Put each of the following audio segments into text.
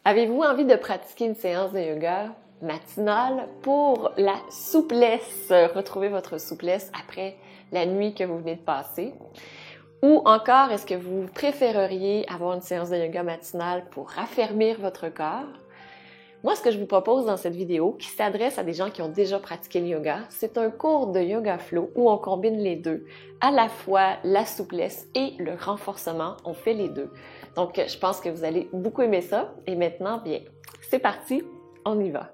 Avez-vous envie de pratiquer une séance de yoga matinale pour la souplesse, retrouver votre souplesse après la nuit que vous venez de passer? Ou encore, est-ce que vous préféreriez avoir une séance de yoga matinale pour raffermir votre corps? Moi, ce que je vous propose dans cette vidéo, qui s'adresse à des gens qui ont déjà pratiqué le yoga, c'est un cours de yoga flow où on combine les deux, à la fois la souplesse et le renforcement, on fait les deux. Donc, je pense que vous allez beaucoup aimer ça. Et maintenant, bien, c'est parti, on y va.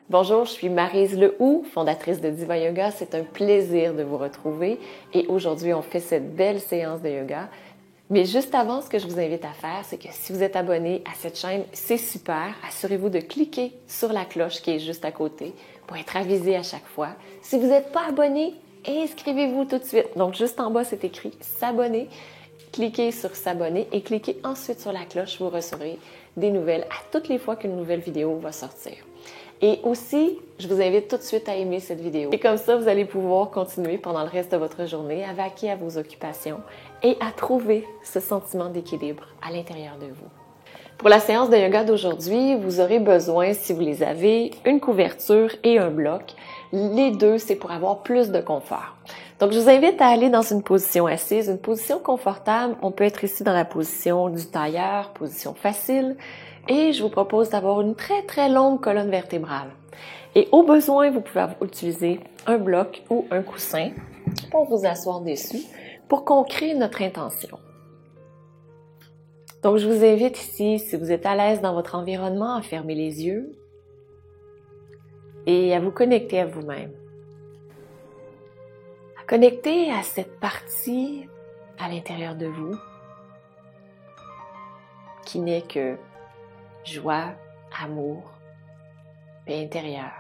Bonjour, je suis Maryse Lehoux, fondatrice de Diva Yoga. C'est un plaisir de vous retrouver et aujourd'hui, on fait cette belle séance de yoga. Mais juste avant, ce que je vous invite à faire, c'est que si vous êtes abonné à cette chaîne, c'est super. Assurez-vous de cliquer sur la cloche qui est juste à côté pour être avisé à chaque fois. Si vous n'êtes pas abonné, inscrivez-vous tout de suite. Donc, juste en bas, c'est écrit « S'abonner ». Cliquez sur « S'abonner » et cliquez ensuite sur la cloche. Vous recevrez des nouvelles à toutes les fois qu'une nouvelle vidéo va sortir. Et aussi, je vous invite tout de suite à aimer cette vidéo. Et comme ça, vous allez pouvoir continuer pendant le reste de votre journée à vaquer à vos occupations et à trouver ce sentiment d'équilibre à l'intérieur de vous. Pour la séance de yoga d'aujourd'hui, vous aurez besoin, si vous les avez, une couverture et un bloc. Les deux, c'est pour avoir plus de confort. Donc, je vous invite à aller dans une position assise, une position confortable. On peut être ici dans la position du tailleur, position facile. Et je vous propose d'avoir une très longue colonne vertébrale. Et au besoin, vous pouvez utiliser un bloc ou un coussin pour vous asseoir dessus, pour qu'on crée notre intention. Donc, je vous invite ici, si vous êtes à l'aise dans votre environnement, à fermer les yeux et à vous connecter à vous-même. À connecter à cette partie à l'intérieur de vous qui n'est que joie, amour, paix intérieure.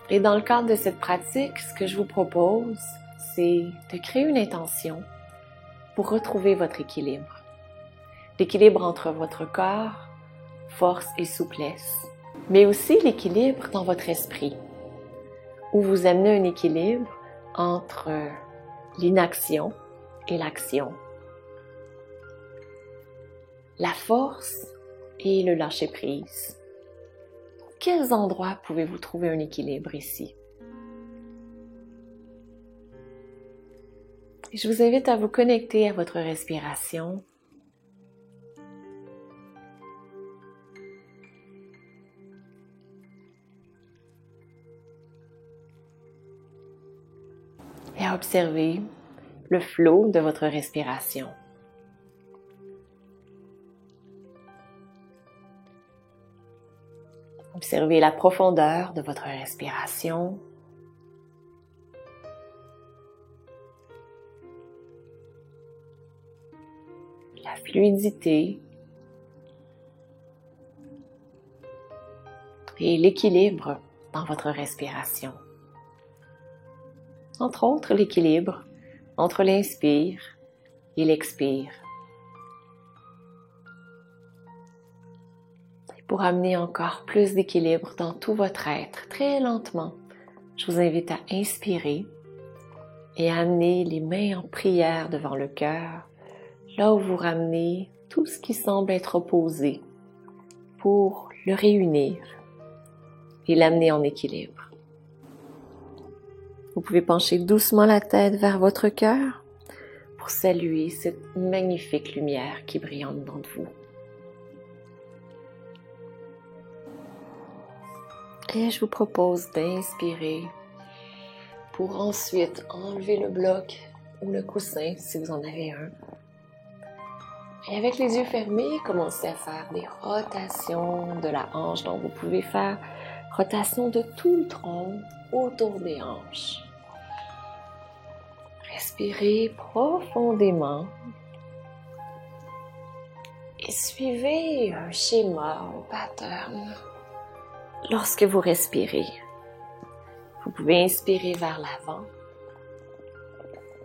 Et dans le cadre de cette pratique, ce que je vous propose, c'est de créer une intention pour retrouver votre équilibre. L'équilibre entre votre corps, force et souplesse, mais aussi l'équilibre dans votre esprit, où vous amenez un équilibre entre l'inaction et l'action, la force et le lâcher-prise. Quels endroits pouvez-vous trouver un équilibre ici? Je vous invite à vous connecter à votre respiration. Et à observer le flot de votre respiration. Observez la profondeur de votre respiration. La fluidité et l'équilibre dans votre respiration. Entre autres, l'équilibre entre l'inspire et l'expire. Pour amener encore plus d'équilibre dans tout votre être, très lentement, je vous invite à inspirer et à amener les mains en prière devant le cœur, là où vous ramenez tout ce qui semble être opposé pour le réunir et l'amener en équilibre. Vous pouvez pencher doucement la tête vers votre cœur pour saluer cette magnifique lumière qui brille en dedans de vous. Et je vous propose d'inspirer pour ensuite enlever le bloc ou le coussin si vous en avez un. Et avec les yeux fermés, commencez à faire des rotations de la hanche. Donc vous pouvez faire rotation de tout le tronc autour des hanches. Respirez profondément et suivez un schéma, un pattern. Lorsque vous respirez, vous pouvez inspirer vers l'avant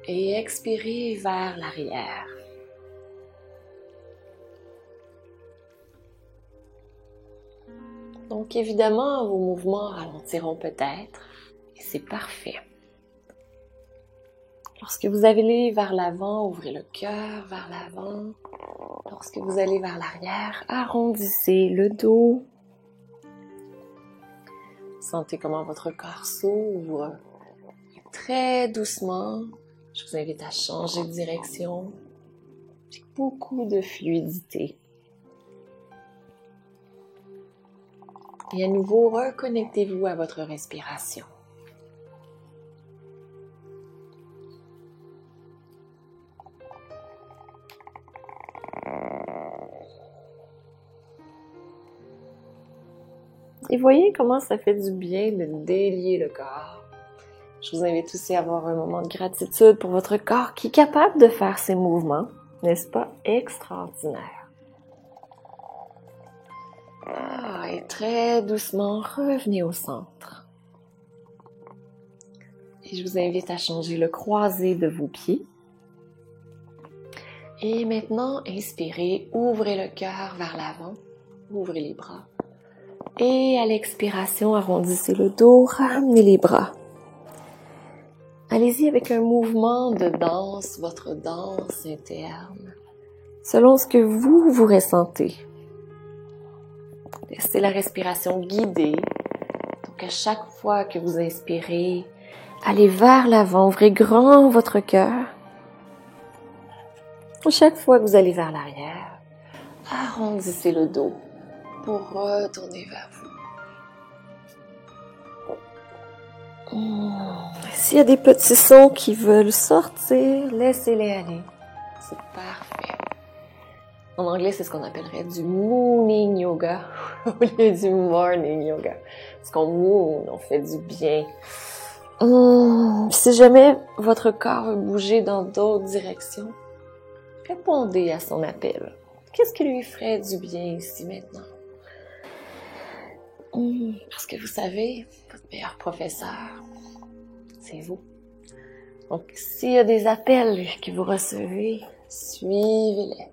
et expirer vers l'arrière. Donc évidemment, vos mouvements ralentiront peut-être, et c'est parfait. Lorsque vous allez vers l'avant, ouvrez le cœur vers l'avant. Lorsque vous allez vers l'arrière, arrondissez le dos. Sentez comment votre corps s'ouvre. Et très doucement, je vous invite à changer de direction. Avec beaucoup de fluidité. Et à nouveau, reconnectez-vous à votre respiration. Et voyez comment ça fait du bien de délier le corps. Je vous invite aussi à avoir un moment de gratitude pour votre corps qui est capable de faire ces mouvements, n'est-ce pas? Extraordinaire. Et très doucement, revenez au centre. Et je vous invite à changer le croisé de vos pieds. Et maintenant, inspirez, ouvrez le cœur vers l'avant, ouvrez les bras. Et à l'expiration, arrondissez le dos, ramenez les bras. Allez-y avec un mouvement de danse, votre danse interne, selon ce que vous ressentez. Laissez la respiration guider. Donc à chaque fois que vous inspirez, allez vers l'avant, ouvrez grand votre cœur. Chaque fois que vous allez vers l'arrière, arrondissez le dos pour retourner vers vous. S'il y a des petits sons qui veulent sortir, laissez-les aller. C'est parfait. En anglais, c'est ce qu'on appellerait du mooning yoga au lieu du morning yoga. Parce qu'on moon, on fait du bien. Si jamais votre corps veut bouger dans d'autres directions, répondez à son appel. Qu'est-ce qui lui ferait du bien ici maintenant? Parce que vous savez, votre meilleur professeur, c'est vous. Donc, s'il y a des appels que vous recevez, suivez-les.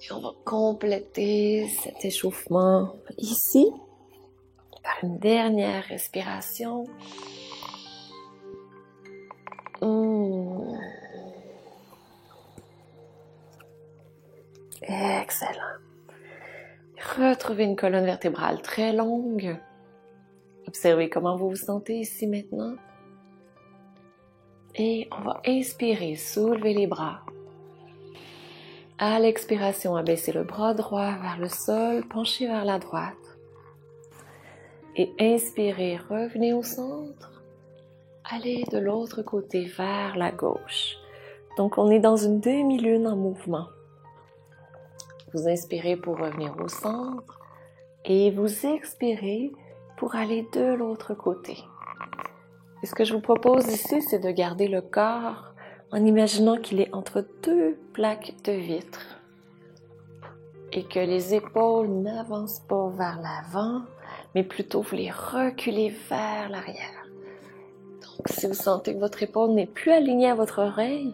Et on va compléter cet échauffement ici par une dernière respiration. Excellent. Retrouvez une colonne vertébrale très longue. Observez comment vous vous sentez ici maintenant. Et on va inspirer, soulever les bras. À l'expiration, abaissez le bras droit vers le sol, penchez vers la droite. Et inspirez, revenez au centre. Allez de l'autre côté vers la gauche. Donc on est dans une demi-lune en mouvement. Vous inspirez pour revenir au centre et vous expirez pour aller de l'autre côté. Et ce que je vous propose ici, c'est de garder le corps en imaginant qu'il est entre deux plaques de vitre et que les épaules n'avancent pas vers l'avant, mais plutôt vous les reculez vers l'arrière. Donc, si vous sentez que votre épaule n'est plus alignée à votre oreille,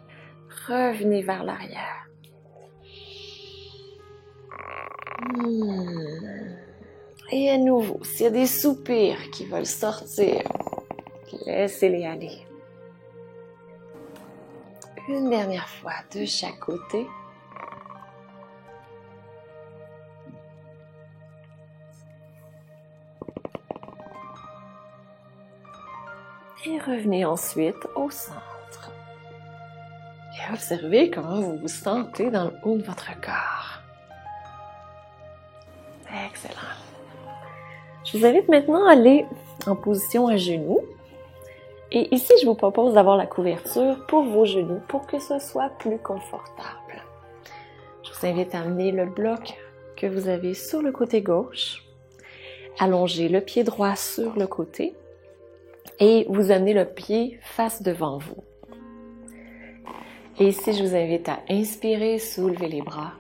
revenez vers l'arrière. Et à nouveau, s'il y a des soupirs qui veulent sortir, laissez-les aller. Une dernière fois de chaque côté. Et revenez ensuite au centre. Et observez comment vous vous sentez dans le haut de votre corps. Excellent. Je vous invite maintenant à aller en position à genoux. Et ici, je vous propose d'avoir la couverture pour vos genoux pour que ce soit plus confortable. Je vous invite à amener le bloc que vous avez sur le côté gauche. Allongez le pied droit sur le côté et vous amenez le pied face devant vous. Et ici, je vous invite à inspirer, soulever les bras.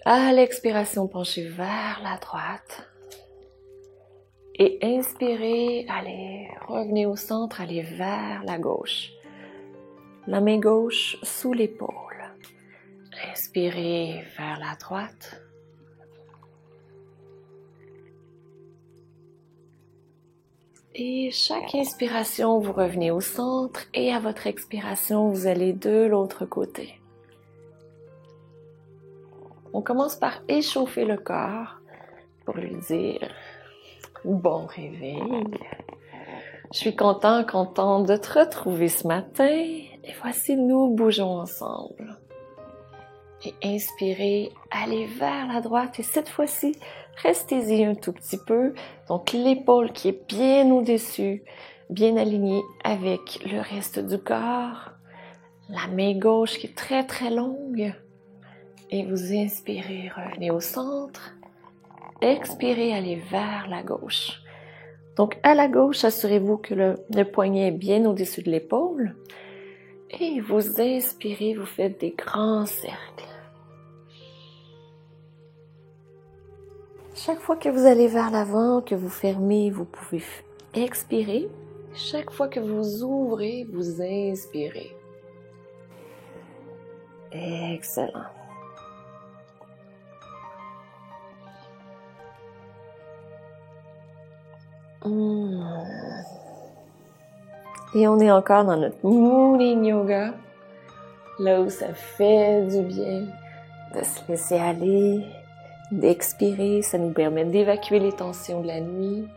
À l'expiration, penchez vers la droite. Et inspirez, allez, revenez au centre, allez vers la gauche. La main gauche sous l'épaule. Inspirez vers la droite. Et chaque inspiration, vous revenez au centre et à votre expiration, vous allez de l'autre côté. On commence par échauffer le corps pour lui dire « Bon réveil ». Je suis contente de te retrouver ce matin et voici, nous bougeons ensemble. Et inspirez, allez vers la droite et cette fois-ci, restez-y un tout petit peu. Donc l'épaule qui est bien au-dessus, bien alignée avec le reste du corps. La main gauche qui est très très longue. Et vous inspirez, revenez au centre. Expirez, allez vers la gauche. Donc à la gauche, assurez-vous que le poignet est bien au-dessus de l'épaule. Et vous inspirez, vous faites des grands cercles. Chaque fois que vous allez vers l'avant, que vous fermez, vous pouvez expirer. Chaque fois que vous ouvrez, vous inspirez. Excellent. Et on est encore dans notre Morning Yoga, là où ça fait du bien de se laisser aller, d'expirer, ça nous permet d'évacuer les tensions de la nuit.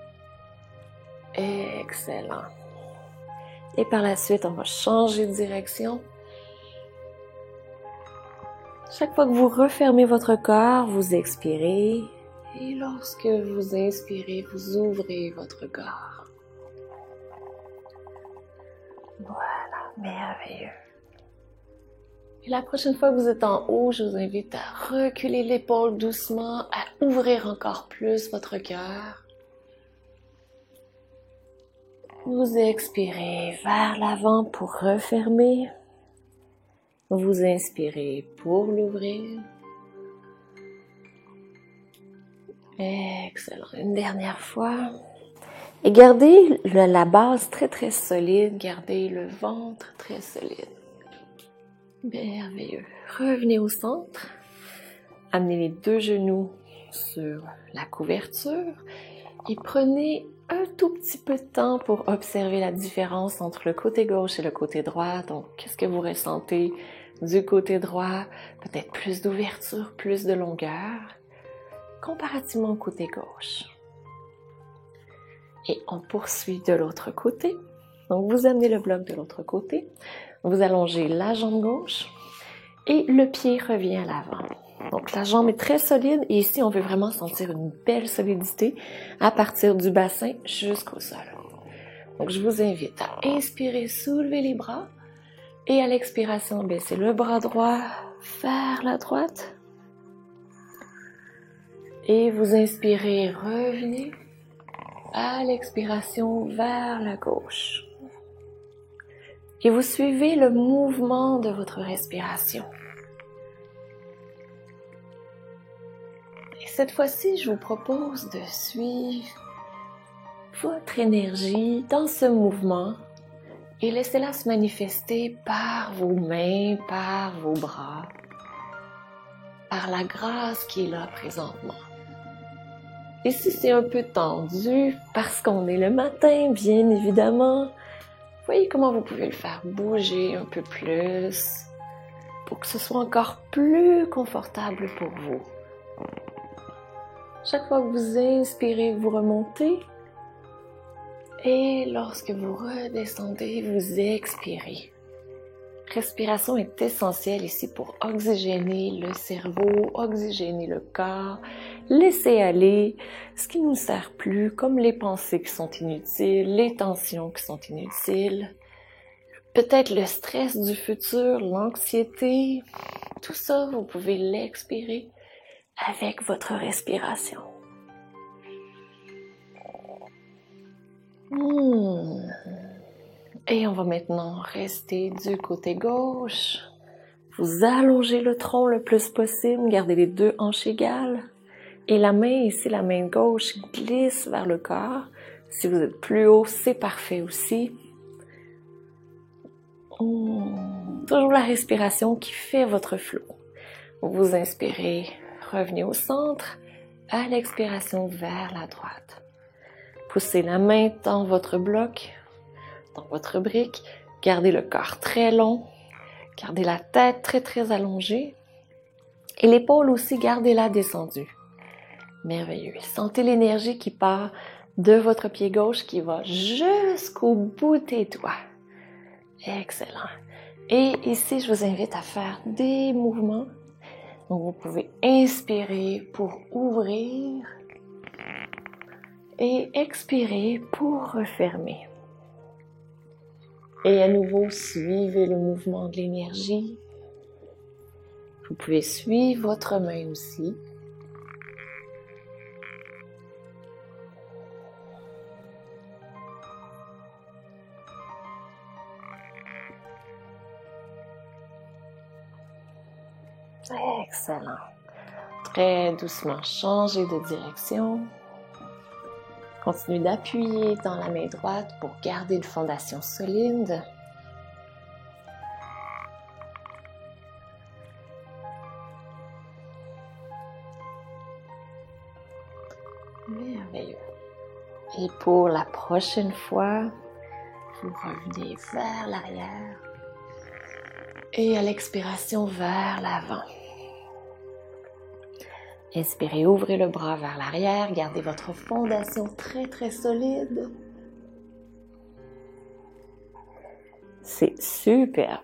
Excellent. Et par la suite, on va changer de direction. Chaque fois que vous refermez votre corps, vous expirez. Et lorsque vous inspirez, vous ouvrez votre corps. Voilà, merveilleux. Et la prochaine fois que vous êtes en haut, je vous invite à reculer l'épaule doucement, à ouvrir encore plus votre cœur. Vous expirez vers l'avant pour refermer. Vous inspirez pour l'ouvrir. Excellent. Une dernière fois. Et gardez la base très très solide. Gardez le ventre très solide. Merveilleux. Revenez au centre. Amenez les deux genoux sur la couverture. Et prenez un tout petit peu de temps pour observer la différence entre le côté gauche et le côté droit. Donc, qu'est-ce que vous ressentez du côté droit? Peut-être plus d'ouverture, plus de longueur, comparativement au côté gauche. Et on poursuit de l'autre côté. Donc, vous amenez le bloc de l'autre côté. Vous allongez la jambe gauche et le pied revient à l'avant. Donc, la jambe est très solide et ici, on veut vraiment sentir une belle solidité à partir du bassin jusqu'au sol. Donc, je vous invite à inspirer, soulever les bras et à l'expiration, baisser le bras droit vers la droite. Et vous inspirez, revenez. À l'expiration, vers la gauche. Et vous suivez le mouvement de votre respiration. Et cette fois-ci, je vous propose de suivre votre énergie dans ce mouvement et laissez-la se manifester par vos mains, par vos bras, par la grâce qui est là présentement. Et si c'est un peu tendu, parce qu'on est le matin, bien évidemment, voyez comment vous pouvez le faire bouger un peu plus pour que ce soit encore plus confortable pour vous. Chaque fois que vous inspirez, vous remontez. Et lorsque vous redescendez, vous expirez. Respiration est essentielle ici pour oxygéner le cerveau, oxygéner le corps, laisser aller ce qui ne nous sert plus, comme les pensées qui sont inutiles, les tensions qui sont inutiles, peut-être le stress du futur, l'anxiété, tout ça, vous pouvez l'expirer avec votre respiration. Et on va maintenant rester du côté gauche. Vous allongez le tronc le plus possible, gardez les deux hanches égales. Et la main ici, la main gauche, glisse vers le corps. Si vous êtes plus haut, c'est parfait aussi. Toujours la respiration qui fait votre flot. Vous inspirez, revenez au centre. À l'expiration, vers la droite. Poussez la main dans votre bloc, dans votre brique. Gardez le corps très long. Gardez la tête très, très allongée. Et l'épaule aussi, gardez-la descendue. Merveilleux. Sentez l'énergie qui part de votre pied gauche qui va jusqu'au bout des doigts. Excellent. Et ici, je vous invite à faire des mouvements. Donc, vous pouvez inspirer pour ouvrir et expirer pour refermer. Et à nouveau, suivez le mouvement de l'énergie. Vous pouvez suivre votre main aussi. Excellent. Très doucement, changez de direction. Continuez d'appuyer dans la main droite pour garder une fondation solide. Merveilleux. Et pour la prochaine fois, vous revenez vers l'arrière et à l'expiration vers l'avant. Inspirez, ouvrez le bras vers l'arrière, gardez votre fondation très très solide. C'est super.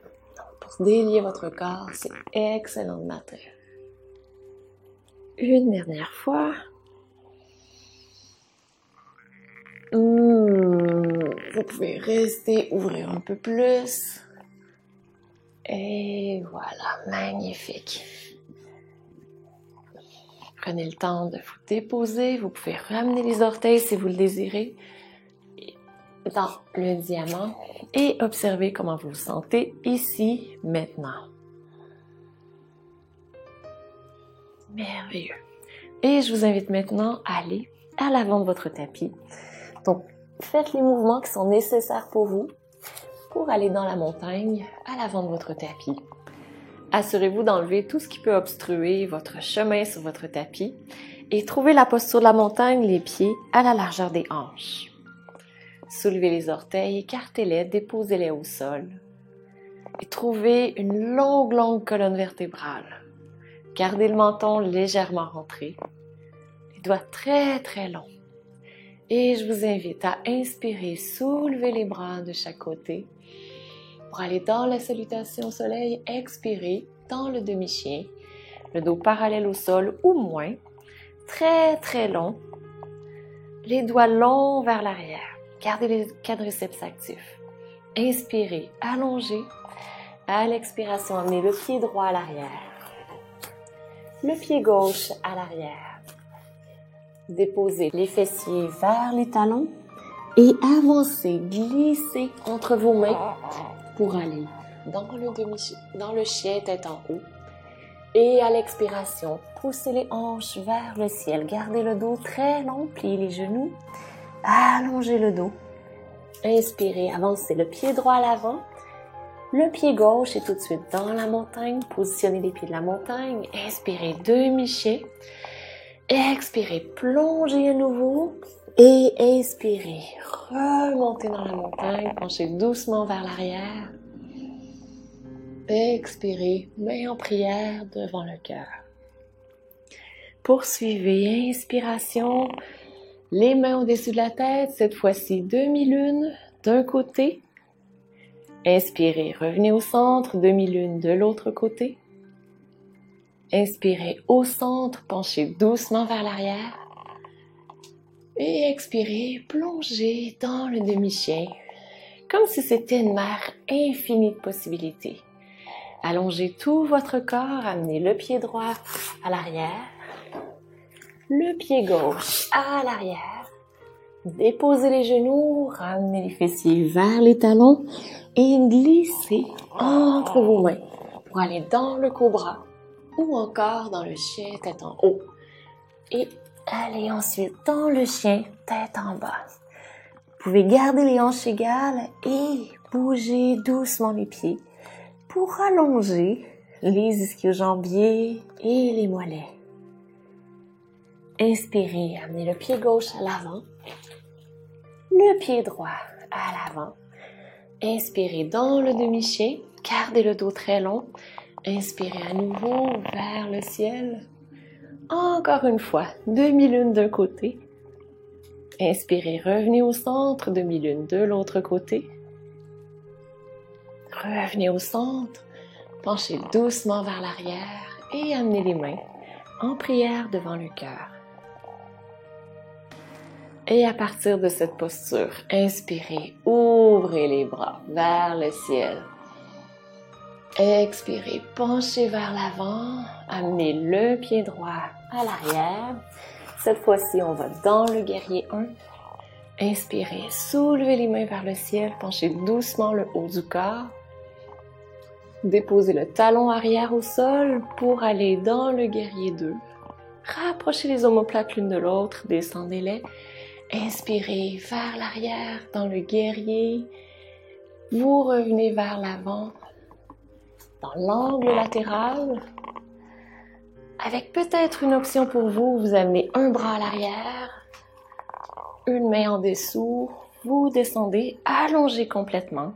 Pour délier votre corps, c'est excellent de matin. Une dernière fois. Vous pouvez rester, ouvrir un peu plus. Et voilà, magnifique. Prenez le temps de vous déposer. Vous pouvez ramener les orteils si vous le désirez dans le diamant et observez comment vous vous sentez ici, maintenant. Merveilleux. Et je vous invite maintenant à aller à l'avant de votre tapis. Donc, faites les mouvements qui sont nécessaires pour vous pour aller dans la montagne à l'avant de votre tapis. Assurez-vous d'enlever tout ce qui peut obstruer votre chemin sur votre tapis et trouvez la posture de la montagne, les pieds à la largeur des hanches. Soulevez les orteils, écartez-les, déposez-les au sol et trouvez une longue colonne vertébrale. Gardez le menton légèrement rentré, les doigts très très longs. Et je vous invite à inspirer, soulever les bras de chaque côté pour aller dans la salutation au soleil, expirez dans le demi-chien, le dos parallèle au sol ou moins, très très long, les doigts longs vers l'arrière, gardez les quadriceps actifs. Inspirez, allongez, à l'expiration, amenez le pied droit à l'arrière, le pied gauche à l'arrière, déposez les fessiers vers les talons et avancez, glissez entre vos mains pour aller dans le chien tête en haut. Et à l'expiration, poussez les hanches vers le ciel. Gardez le dos très long, pliez les genoux, allongez le dos. Inspirez, avancez le pied droit à l'avant. Le pied gauche est tout de suite dans la montagne. Positionnez les pieds de la montagne. Inspirez, demi-chien. Expirez, plongez à nouveau. Et inspirez, remontez dans la montagne, penchez doucement vers l'arrière. Expirez, main en prière devant le cœur. Poursuivez, inspiration, les mains au-dessus de la tête, cette fois-ci demi-lune d'un côté. Inspirez, revenez au centre, demi-lune de l'autre côté. Inspirez au centre, penchez doucement vers l'arrière. Et expirez, plongez dans le demi-chien, comme si c'était une mer infinie de possibilités. Allongez tout votre corps, amenez le pied droit à l'arrière, le pied gauche à l'arrière, déposez les genoux, ramenez les fessiers vers les talons et glissez entre vos mains pour aller dans le cobra ou encore dans le chien tête en haut. Et allez ensuite dans le chien, tête en bas. Vous pouvez garder les hanches égales et bouger doucement les pieds pour allonger les ischio-jambiers et les mollets. Inspirez, amenez le pied gauche à l'avant. le pied droit à l'avant. Inspirez dans le demi-chien, gardez le dos très long. Inspirez à nouveau vers le ciel. Encore une fois, demi-lune d'un côté. Inspirez, revenez au centre, demi-lune de l'autre côté. Revenez au centre, penchez doucement vers l'arrière et amenez les mains en prière devant le cœur. Et à partir de cette posture, inspirez, ouvrez les bras vers le ciel. Expirez, penchez vers l'avant, amenez le pied droit à l'arrière. Cette fois-ci, on va dans le guerrier 1. Inspirez, soulevez les mains vers le ciel, penchez doucement le haut du corps. Déposez le talon arrière au sol pour aller dans le guerrier 2. Rapprochez les omoplates l'une de l'autre, descendez-les. Inspirez vers l'arrière dans le guerrier. Vous revenez vers l'avant dans l'angle latéral. Avec peut-être une option pour vous, vous amenez un bras à l'arrière, une main en dessous, vous descendez, allongez complètement.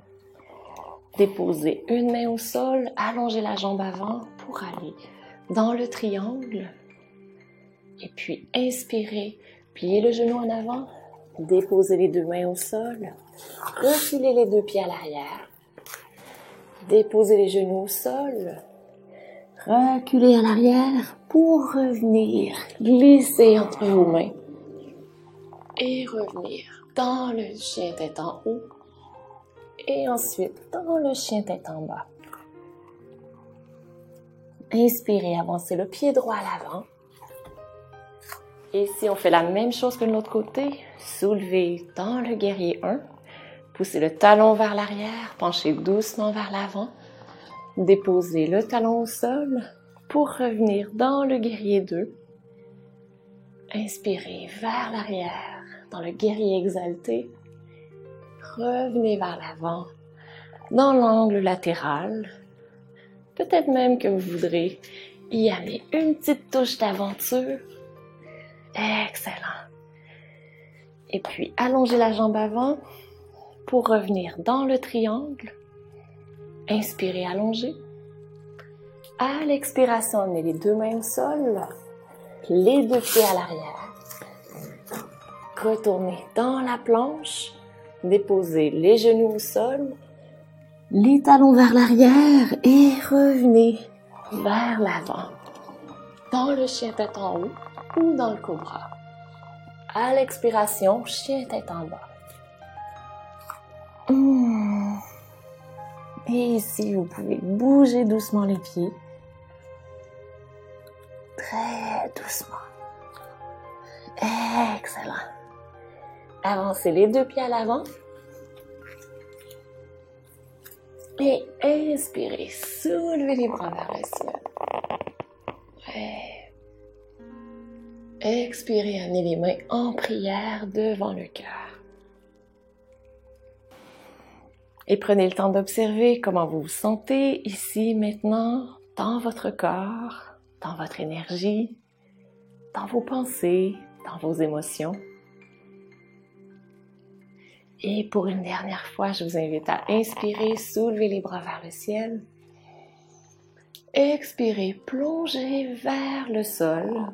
Déposez une main au sol, allongez la jambe avant pour aller dans le triangle. Et puis inspirez, pliez le genou en avant, déposez les deux mains au sol, reculez les deux pieds à l'arrière, déposez les genoux au sol, reculez à l'arrière pour revenir, glisser entre vos mains et revenir dans le chien tête en haut et ensuite dans le chien tête en bas. Inspirez, avancez le pied droit à l'avant. Et si on fait la même chose que de l'autre côté, soulevez dans le guerrier 1, poussez le talon vers l'arrière, penchez doucement vers l'avant, déposez le talon au sol pour revenir dans le guerrier 2. Inspirez vers l'arrière, dans le guerrier exalté, revenez vers l'avant, dans l'angle latéral. Peut-être même que vous voudrez y amener une petite touche d'aventure. Excellent. Et puis, allongez la jambe avant pour revenir dans le triangle. Inspirez, allongez. À l'expiration, amenez les deux mains au sol, les deux pieds à l'arrière. Retournez dans la planche, déposez les genoux au sol, les talons vers l'arrière et revenez vers l'avant, dans le chien tête en haut ou dans le cobra. À l'expiration, chien tête en bas. Et ici, vous pouvez bouger doucement les pieds. Très doucement. Excellent. Avancez les deux pieds à l'avant. Et inspirez, soulevez les bras vers le ciel. Expirez, amenez les mains en prière devant le cœur. Et prenez le temps d'observer comment vous vous sentez ici, maintenant, dans votre corps, dans votre énergie, dans vos pensées, dans vos émotions. Et pour une dernière fois, je vous invite à inspirer, soulever les bras vers le ciel. Expirez, plongez vers le sol.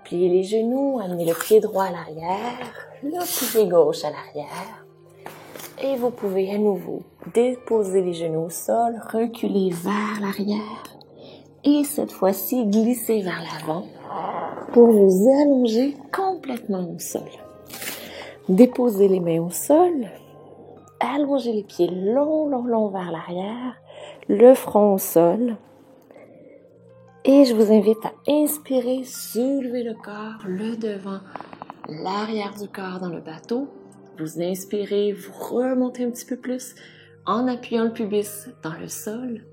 Pliez les genoux, amenez le pied droit à l'arrière, le pied gauche à l'arrière. Et vous pouvez à nouveau déposer les genoux au sol, reculer vers l'arrière. Et cette fois-ci, glisser vers l'avant pour vous allonger complètement au sol. Déposez les mains au sol, allongez les pieds long vers l'arrière, le front au sol. Et je vous invite à inspirer, soulever le corps, le devant, l'arrière du corps dans le bateau. Vous inspirez, vous remontez un petit peu plus en appuyant le pubis dans le sol.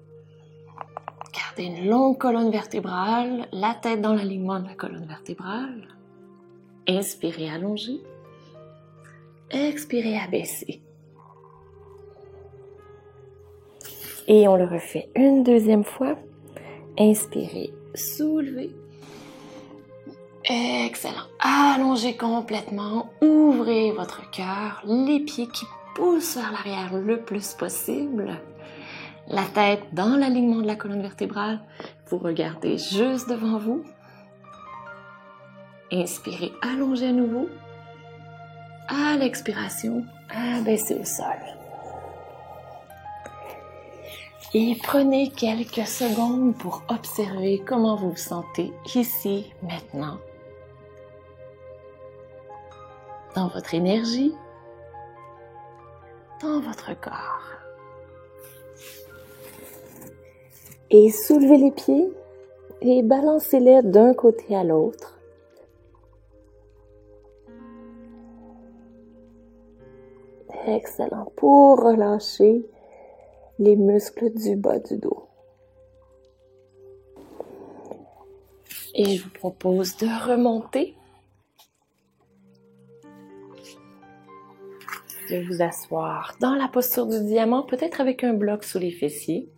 Gardez une longue colonne vertébrale, la tête dans l'alignement de la colonne vertébrale. Inspirez, allongez. Expirez, abaissez. Et on le refait une deuxième fois. Inspirez, soulevez. Excellent. Allongez complètement, ouvrez votre cœur, les pieds qui poussent vers l'arrière le plus possible. La tête dans l'alignement de la colonne vertébrale. Vous regardez juste devant vous. Inspirez, allongez à nouveau. À l'expiration, abaissez au sol. Et prenez quelques secondes pour observer comment vous vous sentez ici, maintenant. Dans votre énergie, dans votre corps. Et soulevez les pieds et balancez-les d'un côté à l'autre. Excellent. Pour relâcher les muscles du bas du dos. Et je vous propose de remonter. De vous asseoir dans la posture du diamant, peut-être avec un bloc sous les fessiers.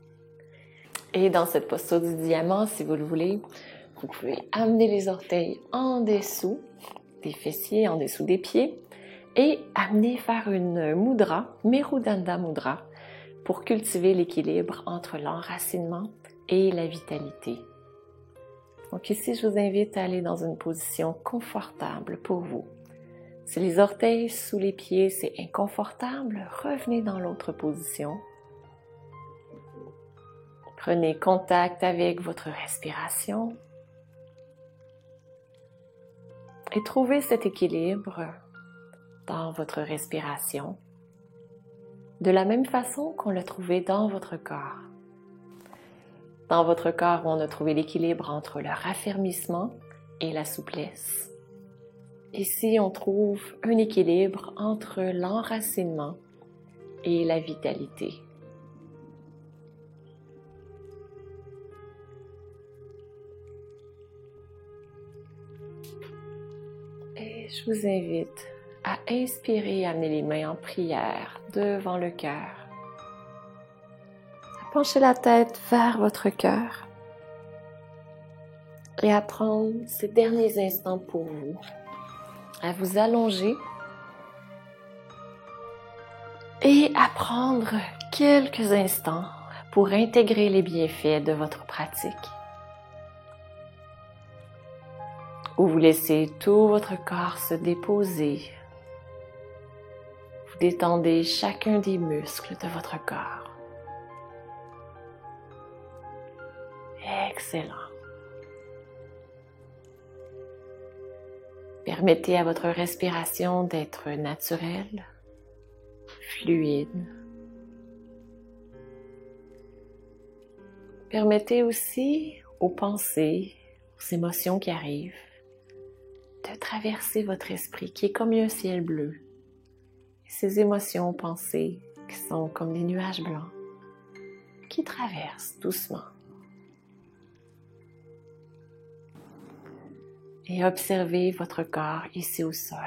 Et dans cette posture du diamant, si vous le voulez, vous pouvez amener les orteils en dessous des fessiers, en dessous des pieds, et amener faire une mudra, Merudanda Mudra, pour cultiver l'équilibre entre l'enracinement et la vitalité. Donc ici, je vous invite à aller dans une position confortable pour vous. Si les orteils sous les pieds, c'est inconfortable, revenez dans l'autre position. Prenez contact avec votre respiration et trouvez cet équilibre dans votre respiration de la même façon qu'on l'a trouvé dans votre corps. Dans votre corps, on a trouvé l'équilibre entre le raffermissement et la souplesse. Ici, on trouve un équilibre entre l'enracinement et la vitalité. Et je vous invite à inspirer et amener les mains en prière devant le cœur. À pencher la tête vers votre cœur et à prendre ces derniers instants pour vous. À vous allonger et à prendre quelques instants pour intégrer les bienfaits de votre pratique. Où vous laissez tout votre corps se déposer. Vous détendez chacun des muscles de votre corps. Excellent. Permettez à votre respiration d'être naturelle, fluide. Permettez aussi aux pensées, aux émotions qui arrivent, de traverser votre esprit qui est comme un ciel bleu. Et ces émotions, pensées, qui sont comme des nuages blancs, qui traversent doucement. Et observez votre corps ici au sol.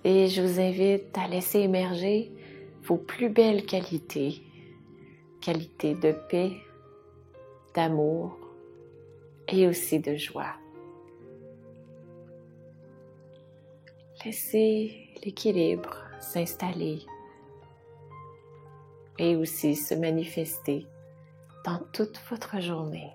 Et je vous invite à laisser émerger vos plus belles qualités. Qualités de paix, d'amour et aussi de joie. Laissez l'équilibre s'installer et aussi se manifester dans toute votre journée.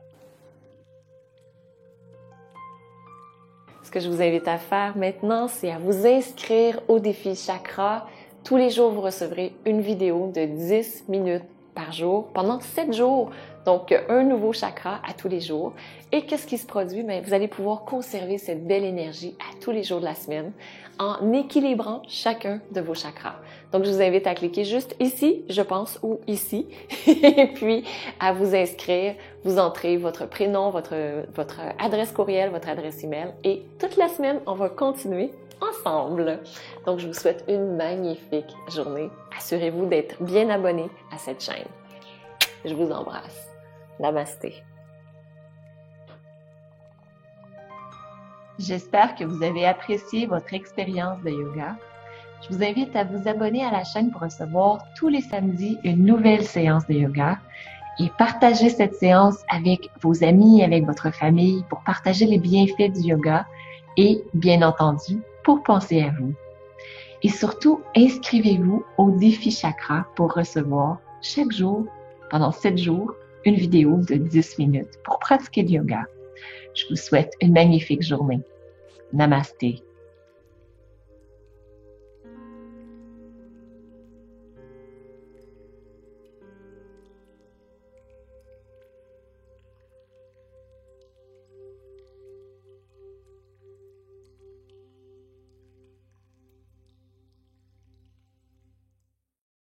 Ce que je vous invite à faire maintenant, c'est à vous inscrire au défi chakra. Tous les jours, vous recevrez une vidéo de 10 minutes par jour pendant 7 jours. Donc, un nouveau chakra à tous les jours. Et qu'est-ce qui se produit? Bien, vous allez pouvoir conserver cette belle énergie à tous les jours de la semaine en équilibrant chacun de vos chakras. Donc, je vous invite à cliquer juste ici, je pense, ou ici, et puis à vous inscrire. Vous entrez votre prénom, votre adresse courriel, votre adresse email, et toute la semaine, on va continuer ensemble. Donc, je vous souhaite une magnifique journée. Assurez-vous d'être bien abonné à cette chaîne. Je vous embrasse. Namasté. J'espère que vous avez apprécié votre expérience de yoga. Je vous invite à vous abonner à la chaîne pour recevoir tous les samedis une nouvelle séance de yoga et partagez cette séance avec vos amis, avec votre famille pour partager les bienfaits du yoga et, bien entendu, pour penser à vous. Et surtout, inscrivez-vous au défi chakra pour recevoir chaque jour, pendant 7 jours, une vidéo de 10 minutes pour pratiquer le yoga. Je vous souhaite une magnifique journée. Namasté.